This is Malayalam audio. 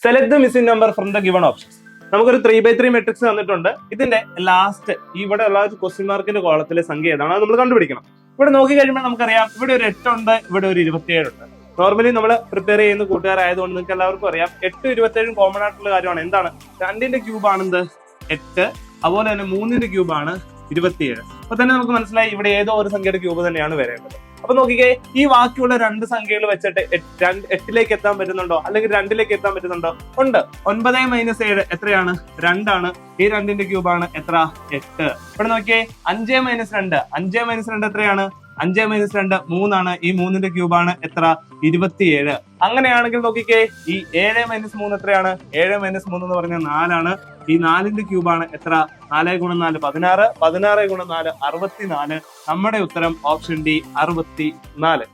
Select the missing number from the given options. നമുക്കൊരു 3x3 മെട്രിക്സ് തന്നിട്ടുണ്ട്. ഇതിന്റെ ലാസ്റ്റ് ഇവിടെ ഉള്ള ക്വസ്റ്റ്യൻ മാർക്കിന്റെ കോളത്തിലെ സംഖ്യ ഏതാണ് അത് നമ്മൾ കണ്ടുപിടിക്കണം. ഇവിടെ നോക്കി കഴിയുമ്പോൾ നമുക്കറിയാം ഇവിടെ ഒരു 8 ഉണ്ട്, ഇവിടെ ഒരു 27 ഉണ്ട്. നോർമലി നമ്മൾ പ്രിപ്പയർ ചെയ്യുന്ന കൂട്ടുകാരായതുകൊണ്ട് നിങ്ങൾക്ക് എല്ലാവർക്കും അറിയാം 8 27 കോമൺ ആയിട്ടുള്ള കാര്യമാണ്. എന്താണ്? 2ന്റെ ക്യൂബ് ആണെന്ത് 8, അതുപോലെ തന്നെ 3ന്റെ ക്യൂബ് ആണ് 27. അപ്പൊ തന്നെ നമുക്ക് മനസ്സിലായി ഇവിടെ ഏതോ ഒരു സംഖ്യയുടെ ക്യൂബ് തന്നെയാണ് വരേണ്ടത്. അപ്പൊ നോക്കിക്കേ, ഈ ബാക്കിയുള്ള 2 സംഖ്യകൾ വെച്ചിട്ട് 8ലേക്ക് എത്താൻ പറ്റുന്നുണ്ടോ, അല്ലെങ്കിൽ 2ലേക്ക് എത്താൻ പറ്റുന്നുണ്ടോ? ഉണ്ട്. 9 - 7 എത്രയാണ്? 2 ആണ്. ഈ 2ന്റെ ക്യൂബ് ആണ് എത്ര? 8. ഇവിടെ നോക്കിയേ, 5 - 2 5 - 2 എത്രയാണ്? 5 - 2 3 ആണ്. ഈ 3ന്റെ ക്യൂബ് ആണ് എത്ര? 27. അങ്ങനെയാണെങ്കിൽ നോക്കിക്കേ, ഈ 7 - 3 എത്രയാണ്? 7 - 3 എന്ന് പറഞ്ഞാൽ 4 ആണ്. ഈ 4ന്റെ ക്യൂബ് ആണ് എത്ര? 4 × 4 16, 16 × 4 64. നമ്മുടെ ഉത്തരം ഓപ്ഷൻ ഡി 64.